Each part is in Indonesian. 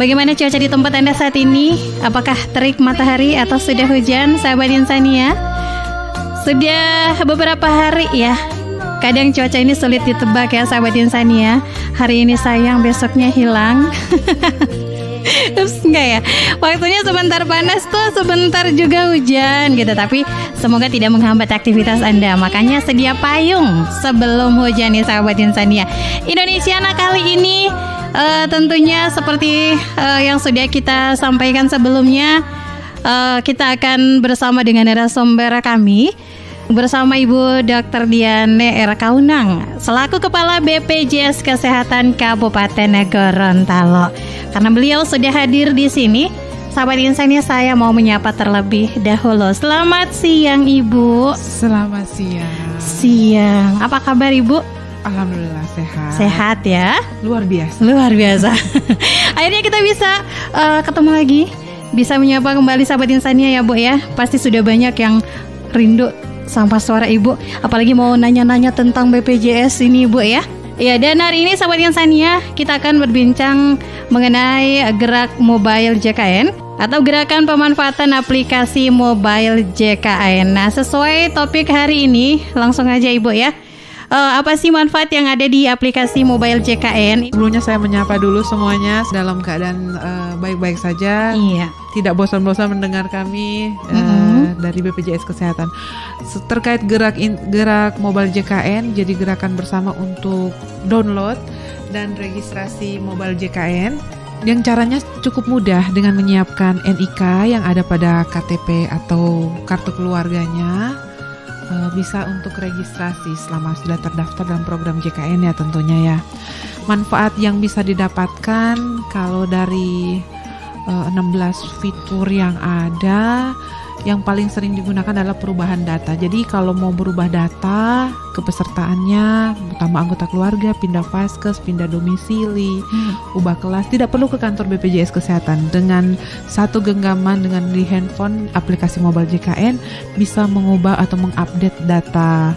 Bagaimana cuaca di tempat Anda saat ini? Apakah terik matahari atau sudah hujan, sahabat Insania? Sudah beberapa hari ya. Kadang cuaca ini sulit ditebak ya, sahabat Insania. Hari ini sayang, besoknya hilang. Ups, enggak ya. Waktunya sebentar panas tuh, sebentar juga hujan gitu. Tapi semoga tidak menghambat aktivitas Anda. Makanya sedia payung sebelum hujan nih, sahabat Insania. Indonesiana kali ini tentunya seperti yang sudah kita sampaikan sebelumnya, kita akan bersama dengan narasumber kami, bersama Ibu Dr. Diane R. Kaunang selaku Kepala BPJS Kesehatan Kabupaten Gorontalo. Karena beliau sudah hadir di sini, sahabat Insania, saya mau menyapa terlebih dahulu. Selamat siang Ibu. Selamat siang. Siang. Apa kabar Ibu? Alhamdulillah sehat. Sehat ya? Luar biasa. Luar biasa. Akhirnya kita bisa ketemu lagi, bisa menyapa kembali sahabat Insania ya Bu ya. Pasti sudah banyak yang rindu sama suara Ibu, apalagi mau nanya-nanya tentang BPJS ini Bu ya. Ya, dan hari ini sahabat Insania kita akan berbincang mengenai gerak mobile JKN atau gerakan pemanfaatan aplikasi mobile JKN. Nah, sesuai topik hari ini, langsung aja Ibu ya. Apa sih manfaat yang ada di aplikasi mobile JKN? Sebelumnya saya menyapa dulu semuanya dalam keadaan baik-baik saja. Iya. Tidak bosan-bosan mendengar kami dari BPJS Kesehatan. Terkait gerak mobile JKN, jadi gerakan bersama untuk download dan registrasi mobile JKN yang caranya cukup mudah dengan menyiapkan NIK yang ada pada KTP atau kartu keluarganya. Bisa untuk registrasi selama sudah terdaftar dalam program JKN ya tentunya ya. Manfaat yang bisa didapatkan kalau dari 16 fitur yang ada, yang paling sering digunakan adalah perubahan data. Jadi kalau mau berubah data kepesertaannya, tambah anggota keluarga, pindah vaskes, pindah domisili, ubah kelas, tidak perlu ke kantor BPJS Kesehatan. Dengan satu genggaman dengan di handphone aplikasi mobile JKN bisa mengubah atau mengupdate data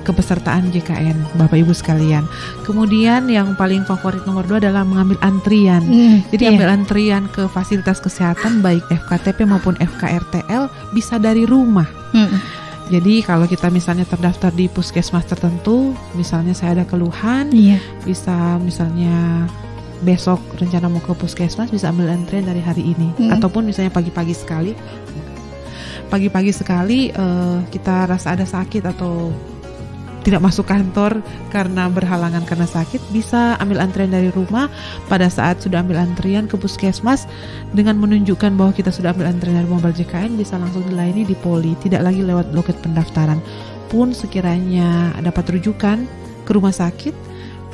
kepesertaan JKN Bapak Ibu sekalian. Kemudian yang paling favorit nomor 2 adalah mengambil antrian. Jadi ambil antrian ke fasilitas kesehatan baik FKTP maupun FKRTL bisa dari rumah. Jadi kalau kita misalnya terdaftar di puskesmas tertentu, misalnya saya ada keluhan, bisa misalnya besok rencana mau ke puskesmas, bisa ambil antrian dari hari ini. Ataupun misalnya pagi-pagi sekali kita rasa ada sakit atau tidak masuk kantor karena berhalangan karena sakit, bisa ambil antrian dari rumah. Pada saat sudah ambil antrian ke puskesmas, dengan menunjukkan bahwa kita sudah ambil antrian dari mobile JKN, bisa langsung dilayani di poli, tidak lagi lewat loket pendaftaran. Pun sekiranya dapat rujukan ke rumah sakit,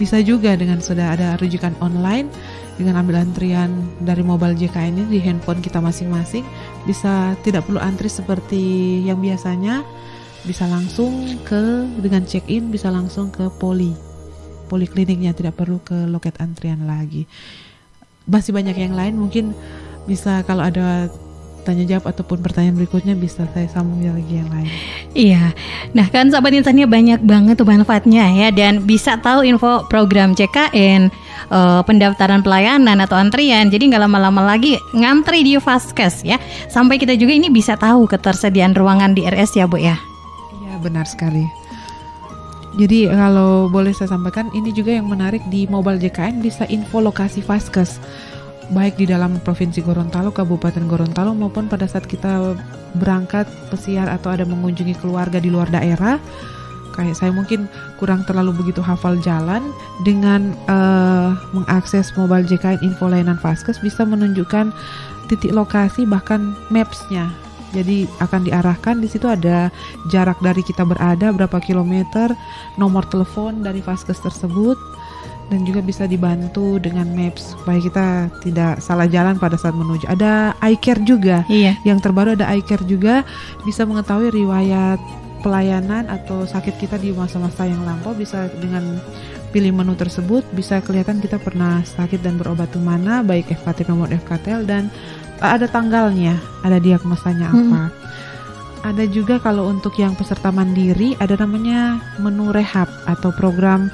bisa juga dengan sudah ada rujukan online, dengan ambil antrian dari mobile JKN ini di handphone kita masing-masing, bisa tidak perlu antri seperti yang biasanya. Bisa langsung dengan check-in, bisa langsung ke polikliniknya, tidak perlu ke loket antrian lagi. Masih banyak yang lain, mungkin bisa kalau ada tanya jawab ataupun pertanyaan berikutnya bisa saya sambung lagi yang lain. Iya, nah kan sahabat Insania banyak banget tuh manfaatnya ya, dan bisa tahu info program JKN, pendaftaran pelayanan atau antrian. Jadi nggak lama-lama lagi ngantri di vaskes ya. Sampai kita juga ini bisa tahu ketersediaan ruangan di RS ya Bu ya. Benar sekali. Jadi kalau boleh saya sampaikan, ini juga yang menarik di mobile JKN, bisa info lokasi vaskes baik di dalam Provinsi Gorontalo, Kabupaten Gorontalo, maupun pada saat kita berangkat pesiar atau ada mengunjungi keluarga di luar daerah. Kayak saya mungkin kurang terlalu begitu hafal jalan, dengan mengakses mobile JKN info layanan vaskes bisa menunjukkan titik lokasi bahkan maps-nya. Jadi akan diarahkan, di situ ada jarak dari kita berada berapa kilometer, nomor telepon dari vaskes tersebut, dan juga bisa dibantu dengan maps supaya kita tidak salah jalan pada saat menuju. Ada iCare juga, yang terbaru ada iCare juga, bisa mengetahui riwayat pelayanan atau sakit kita di masa-masa yang lampau. Bisa dengan pilih menu tersebut bisa kelihatan kita pernah sakit dan berobat ke mana, baik FKTP maupun FKTL, dan ada tanggalnya, ada diagnosanya apa. Ada juga kalau untuk yang peserta mandiri, ada namanya menu rehab atau program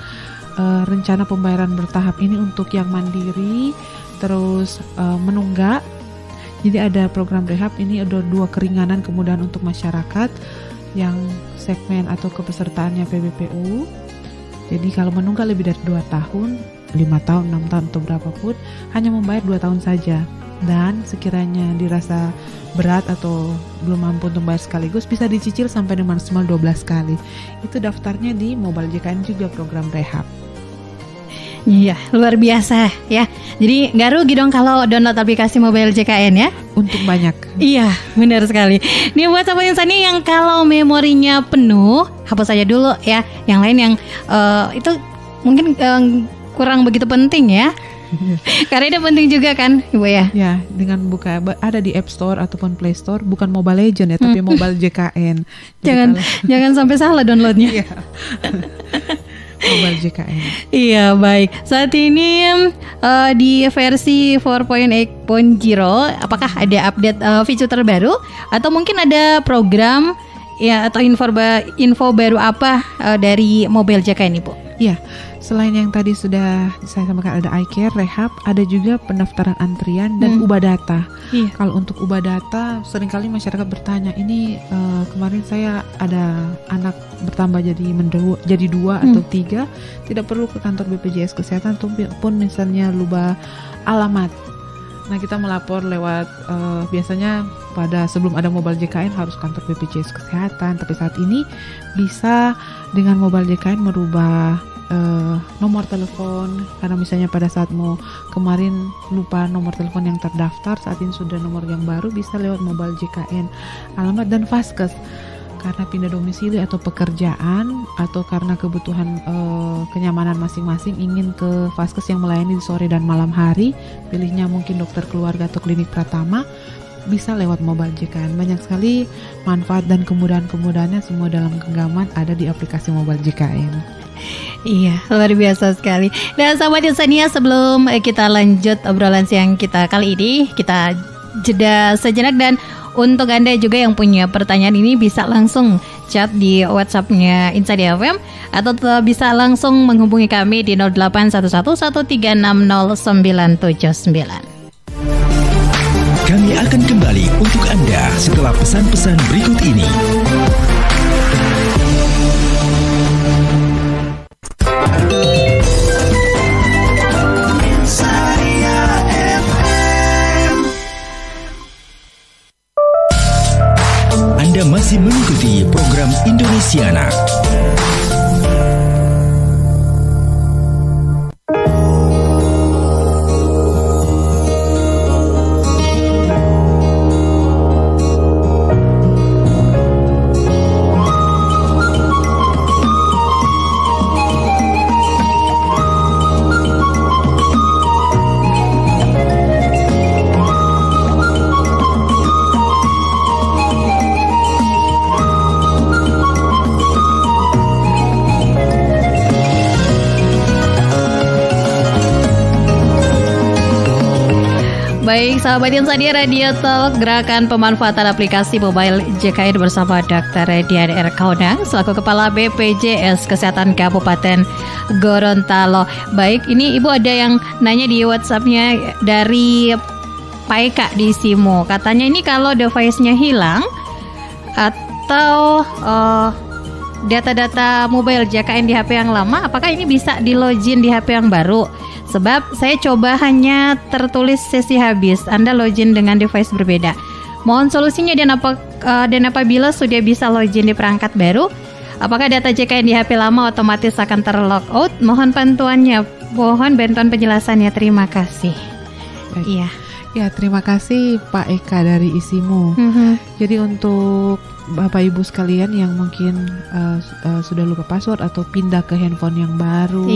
rencana pembayaran bertahap. Ini untuk yang mandiri terus menunggak. Jadi ada program rehab ini, ada 2 keringanan kemudahan untuk masyarakat yang segmen atau kepesertaannya PBPU. Jadi kalau menunggak lebih dari 2 tahun, 5 tahun, 6 tahun atau berapapun, hanya membayar 2 tahun saja. Dan sekiranya dirasa berat atau belum mampu untuk bayar sekaligus, bisa dicicil sampai dengan maksimal 12 kali. Itu daftarnya di Mobile JKN juga, program rehab. Iya, luar biasa ya. Jadi nggak rugi dong kalau download aplikasi Mobile JKN ya. Untuk banyak. Iya, benar sekali. Nih buat Sobat Insani yang kalau memorinya penuh, hapus saja dulu ya. Yang lain yang itu mungkin kurang begitu penting ya. Karena itu penting juga kan Ibu ya. Ya, dengan buka ada di App Store ataupun Play Store, bukan Mobile Legend ya, tapi Mobile JKN. Jangan sampai salah downloadnya. Iya. Mobile JKN. Iya, baik. Saat ini di versi 4.8.0, apakah ada update fitur terbaru atau mungkin ada program ya atau info baru apa dari Mobile JKN Ibu? Iya. Selain yang tadi sudah saya sampaikan, ada iCare, rehab, ada juga pendaftaran antrian dan ubah data. Iya. Kalau untuk ubah data, seringkali masyarakat bertanya, ini kemarin saya ada anak bertambah jadi 2 atau 3, tidak perlu ke kantor BPJS Kesehatan ataupun misalnya lupa alamat. Nah, kita melapor lewat biasanya pada sebelum ada Mobile JKN harus kantor BPJS Kesehatan, tapi saat ini bisa dengan Mobile JKN merubah nomor telepon, karena misalnya pada saat mau kemarin lupa nomor telepon yang terdaftar, saat ini sudah nomor yang baru, bisa lewat Mobile JKN, alamat dan Vaskes. Karena pindah domisili atau pekerjaan atau karena kebutuhan kenyamanan masing-masing ingin ke Vaskes yang melayani di sore dan malam hari, pilihnya mungkin dokter keluarga atau klinik Pratama, bisa lewat Mobile JKN. Banyak sekali manfaat dan kemudahan-kemudahannya, semua dalam genggaman ada di aplikasi Mobile JKN. Iya, luar biasa sekali. Dan Sobat Insania, sebelum kita lanjut obrolan siang kita kali ini, kita jeda sejenak. Dan untuk Anda juga yang punya pertanyaan ini bisa langsung chat di WhatsApp-nya Insani FM atau bisa langsung menghubungi kami di 081113600979. Kami akan kembali untuk Anda setelah pesan-pesan berikut ini. Anda masih mengikuti program Indonesiana. Baik, sahabat Insani, Radio Talk, gerakan pemanfaatan aplikasi Mobile JKN bersama Dr. Dian R. Kaunang selaku Kepala BPJS Kesehatan Kabupaten Gorontalo. Baik, ini Ibu ada yang nanya di WhatsApp-nya dari Pak Eka di Simo. Katanya ini kalau device-nya hilang atau data-data Mobile JKN di HP yang lama, apakah ini bisa di-login di HP yang baru? Sebab saya coba hanya tertulis sesi habis, Anda login dengan device berbeda. Mohon solusinya dan apabila sudah bisa login di perangkat baru, apakah data JKN di HP lama otomatis akan terlog out? Mohon bantuannya, mohon bantuan penjelasannya. Terima kasih. Baik. Iya. Ya, terima kasih Pak Eka dari Isimu. Jadi untuk Bapak Ibu sekalian yang mungkin sudah lupa password atau pindah ke handphone yang baru,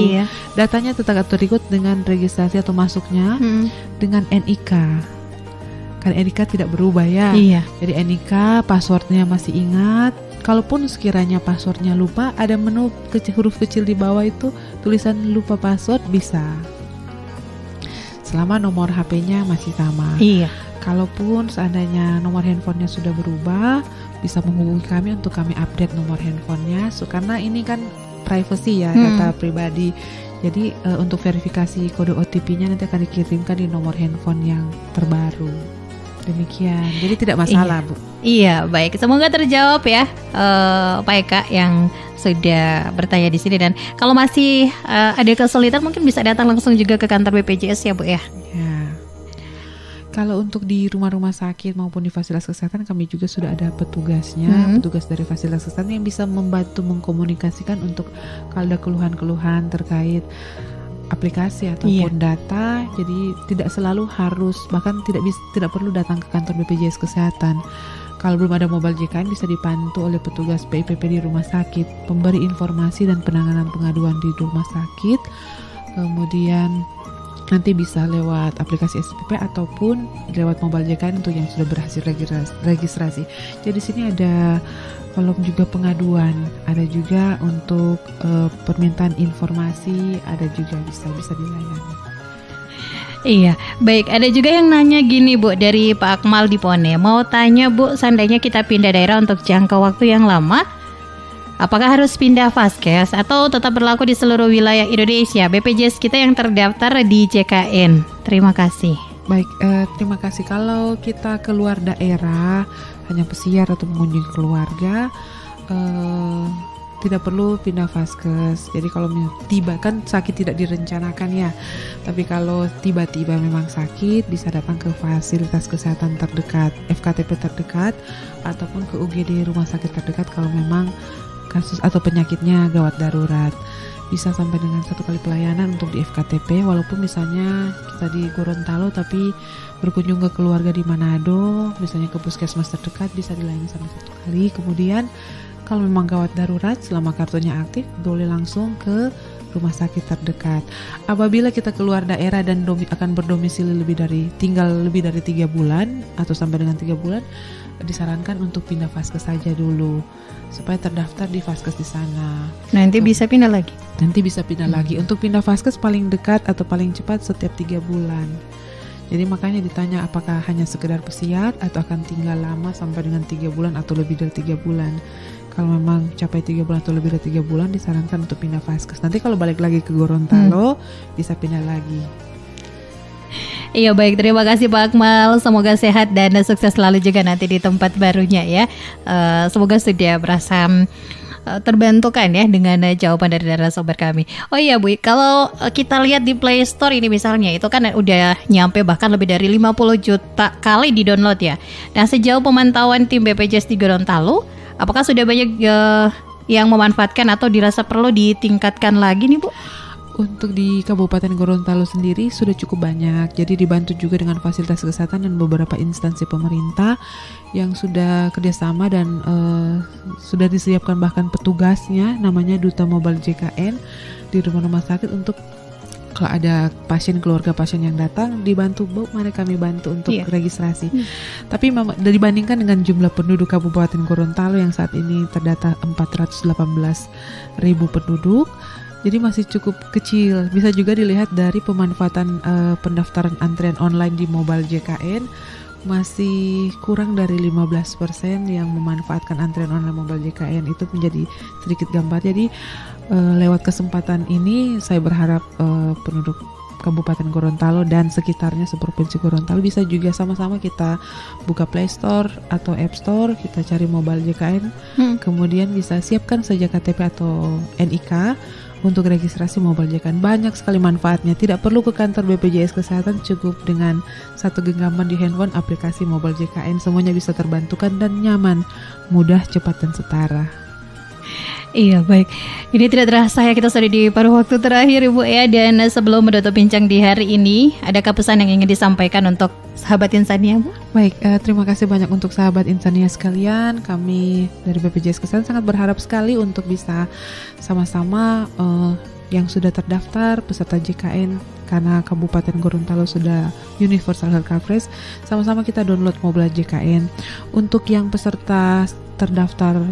datanya tetap terikut dengan registrasi atau masuknya dengan NIK. Kan NIK tidak berubah ya. Jadi NIK passwordnya masih ingat. Kalaupun sekiranya passwordnya lupa, ada menu huruf kecil di bawah itu tulisan lupa password, bisa. Selama nomor HP-nya masih sama. Kalaupun seandainya nomor handphonenya sudah berubah, bisa menghubungi kami untuk kami update nomor handphonenya. Karena ini kan privacy ya, data pribadi. Jadi untuk verifikasi kode OTP-nya nanti akan dikirimkan di nomor handphone yang terbaru. Demikian, jadi tidak masalah, Bu. Iya, baik. Semoga terjawab ya, Pak Eka yang sudah bertanya di sini. Dan kalau masih ada kesulitan, mungkin bisa datang langsung juga ke kantor BPJS ya, Bu ya. Ya. Kalau untuk di rumah-rumah sakit maupun di fasilitas kesehatan, kami juga sudah ada petugasnya, petugas dari fasilitas kesehatan yang bisa membantu mengkomunikasikan untuk kalau ada keluhan-keluhan terkait aplikasi ataupun data. Jadi tidak selalu harus, bahkan tidak perlu datang ke kantor BPJS Kesehatan. Kalau belum ada mobile JKN, bisa dibantu oleh petugas PIPP di rumah sakit, pemberi informasi dan penanganan pengaduan di rumah sakit. Kemudian nanti bisa lewat aplikasi SPP ataupun lewat mobile JKN untuk yang sudah berhasil registrasi. Jadi di sini ada kolom juga pengaduan, ada juga untuk permintaan informasi, ada juga bisa dilayani. Iya, baik. Ada juga yang nanya gini, Bu, dari Pak Akmal di Pone. Mau tanya, Bu, seandainya kita pindah daerah untuk jangka waktu yang lama, apakah harus pindah Vaskes atau tetap berlaku di seluruh wilayah Indonesia? BPJS kita yang terdaftar di JKN. Terima kasih. Baik, terima kasih. Kalau kita keluar daerah, hanya pesiar atau mengunjungi keluarga, tidak perlu pindah Vaskes. Jadi kalau tiba, kan sakit tidak direncanakan ya, tapi kalau tiba-tiba memang sakit, bisa datang ke fasilitas kesehatan terdekat, FKTP terdekat, ataupun ke UGD rumah sakit terdekat kalau memang kasus atau penyakitnya gawat darurat. Bisa sampai dengan 1 kali pelayanan untuk di FKTP, walaupun misalnya kita di Gorontalo tapi berkunjung ke keluarga di Manado, misalnya ke puskesmas terdekat, bisa dilayani sampai 1 kali. Kemudian kalau memang gawat darurat, selama kartunya aktif, boleh langsung ke rumah sakit terdekat. Apabila kita keluar daerah dan akan berdomisili tinggal lebih dari 3 bulan atau sampai dengan 3 bulan, disarankan untuk pindah Vaskes saja dulu supaya terdaftar di Vaskes di sana. Nanti bisa pindah lagi. Nanti bisa pindah lagi. Untuk pindah Vaskes paling dekat atau paling cepat setiap 3 bulan. Jadi makanya ditanya apakah hanya sekedar pesiar atau akan tinggal lama sampai dengan 3 bulan atau lebih dari 3 bulan. Kalau memang capai 3 bulan atau lebih dari 3 bulan, disarankan untuk pindah Vaskes. Nanti kalau balik lagi ke Gorontalo, bisa pindah lagi. Iya, baik, terima kasih Pak Akmal. Semoga sehat dan sukses selalu juga nanti di tempat barunya ya. Semoga sudah berasa terbantukan ya dengan jawaban dari narasumber kami. Oh iya Bu, kalau kita lihat di Play Store ini misalnya, itu kan udah nyampe bahkan lebih dari 50 juta kali di download ya. Nah, sejauh pemantauan tim BPJS di Gorontalo, apakah sudah banyak yang memanfaatkan atau dirasa perlu ditingkatkan lagi nih Bu? Untuk di Kabupaten Gorontalo sendiri sudah cukup banyak. Jadi dibantu juga dengan fasilitas kesehatan dan beberapa instansi pemerintah yang sudah kerjasama dan sudah disiapkan bahkan petugasnya, namanya Duta Mobile JKN di rumah-rumah sakit untuk kalau ada keluarga pasien yang datang, dibantu, Bu, mari kami bantu untuk registrasi. Tapi dibandingkan dengan jumlah penduduk Kabupaten Gorontalo yang saat ini terdata 418.000 penduduk, jadi masih cukup kecil. Bisa juga dilihat dari pemanfaatan pendaftaran antrian online di mobile JKN, masih kurang dari 15% yang memanfaatkan antrian online mobile JKN. Itu menjadi sedikit gambar. Jadi lewat kesempatan ini saya berharap penduduk Kabupaten Gorontalo dan sekitarnya seprovinsi Gorontalo bisa juga sama-sama kita buka Play Store atau App Store, kita cari mobile JKN, kemudian bisa siapkan saja KTP atau NIK untuk registrasi mobile JKN. Banyak sekali manfaatnya. Tidak perlu ke kantor BPJS Kesehatan, cukup dengan satu genggaman di handphone aplikasi mobile JKN. Semuanya bisa terbantukan dan nyaman, mudah, cepat, dan setara. Iya, baik. Ini tidak terasa ya, kita sudah di paruh waktu terakhir Ibu ya. Dan sebelum menutup bincang di hari ini, adakah pesan yang ingin disampaikan untuk sahabat Insania, Bu? Baik, terima kasih banyak untuk sahabat Insania sekalian. Kami dari BPJS Kesehatan sangat berharap sekali untuk bisa sama-sama yang sudah terdaftar peserta JKN, karena Kabupaten Gorontalo sudah Universal Health Coverage, sama-sama kita download mobile JKN. Untuk yang peserta terdaftar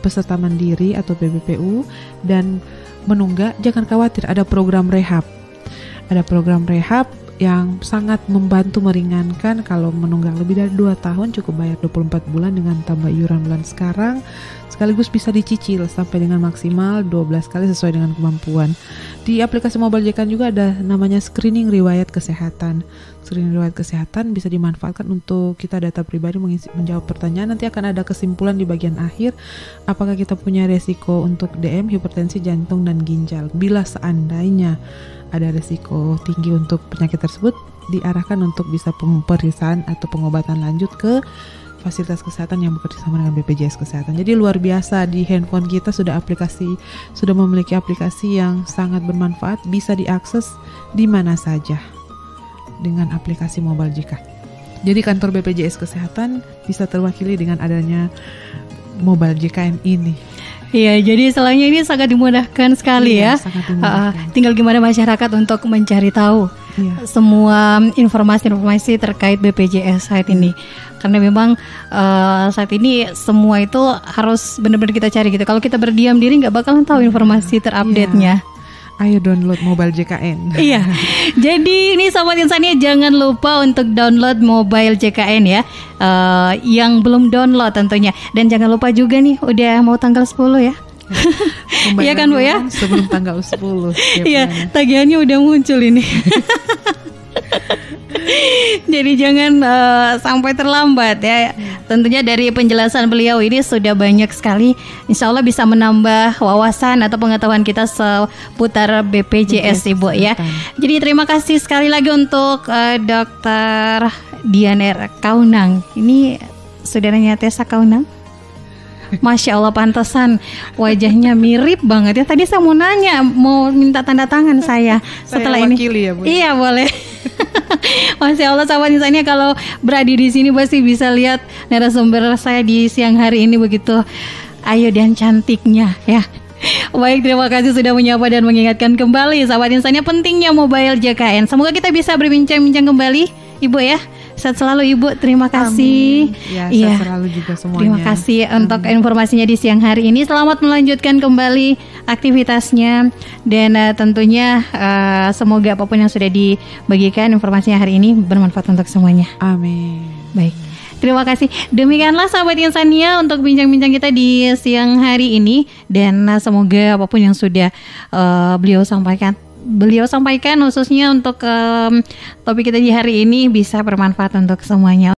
peserta mandiri atau PBPU dan menunggak, jangan khawatir, ada program rehab. Ada program rehab yang sangat membantu meringankan. Kalau menunggak lebih dari 2 tahun cukup bayar 24 bulan dengan tambah iuran bulan sekarang, sekaligus bisa dicicil sampai dengan maksimal 12 kali sesuai dengan kemampuan. Di aplikasi Mobile JKN juga ada namanya screening riwayat kesehatan. Screening riwayat kesehatan bisa dimanfaatkan untuk kita data pribadi menjawab pertanyaan. Nanti akan ada kesimpulan di bagian akhir apakah kita punya resiko untuk DM, hipertensi, jantung, dan ginjal. Bila seandainya ada resiko tinggi untuk penyakit tersebut, diarahkan untuk bisa pemeriksaan atau pengobatan lanjut ke fasilitas kesehatan yang bekerja sama dengan BPJS Kesehatan. Jadi luar biasa, di handphone kita sudah memiliki aplikasi yang sangat bermanfaat, bisa diakses di mana saja dengan aplikasi Mobile JK. Jadi kantor BPJS Kesehatan bisa terwakili dengan adanya Mobile JKN ini. Iya, jadi istilahnya ini sangat dimudahkan sekali ya. Sangat dimudahkan. Tinggal gimana masyarakat untuk mencari tahu semua informasi-informasi terkait BPJS saat ini. Karena memang saat ini semua itu harus benar-benar kita cari gitu. Kalau kita berdiam diri nggak bakalan tahu informasi terupdate-nya. Ayo download Mobile JKN. Iya. Jadi ini Sobat Insania jangan lupa untuk download Mobile JKN ya. Yang belum download tentunya. Dan jangan lupa juga nih udah mau tanggal 10 ya. Iya kan Bu ya? Sebelum tanggal 10. Iya, tagihannya udah muncul ini. Jadi jangan sampai terlambat ya. Tentunya dari penjelasan beliau ini sudah banyak sekali. Insya Allah bisa menambah wawasan atau pengetahuan kita seputar BPJS Ibu ya. Jadi terima kasih sekali lagi untuk Dr. Dianer Kaunang. Ini saudaranya Tessa Kaunang. Masya Allah, pantesan wajahnya mirip banget ya. Tadi saya mau nanya, mau minta tanda tangan saya setelah ini. Ya, Bu? Iya boleh. Masya Allah, sahabat Insania kalau berada di sini pasti bisa lihat narasumber saya di siang hari ini begitu ayu dan cantiknya ya. Baik, terima kasih sudah menyapa dan mengingatkan kembali sahabat Insania pentingnya Mobile JKN. Semoga kita bisa berbincang-bincang kembali Ibu ya. Sehat selalu Ibu, terima kasih. Sehat selalu juga semuanya. Terima kasih untuk informasinya di siang hari ini. Selamat melanjutkan kembali aktivitasnya. Dan tentunya semoga apapun yang sudah dibagikan informasinya hari ini bermanfaat untuk semuanya. Amin. Baik, terima kasih. Demikianlah sahabat Insania untuk bincang-bincang kita di siang hari ini. Dan semoga apapun yang sudah beliau sampaikan khususnya untuk topik kita di hari ini bisa bermanfaat untuk semuanya.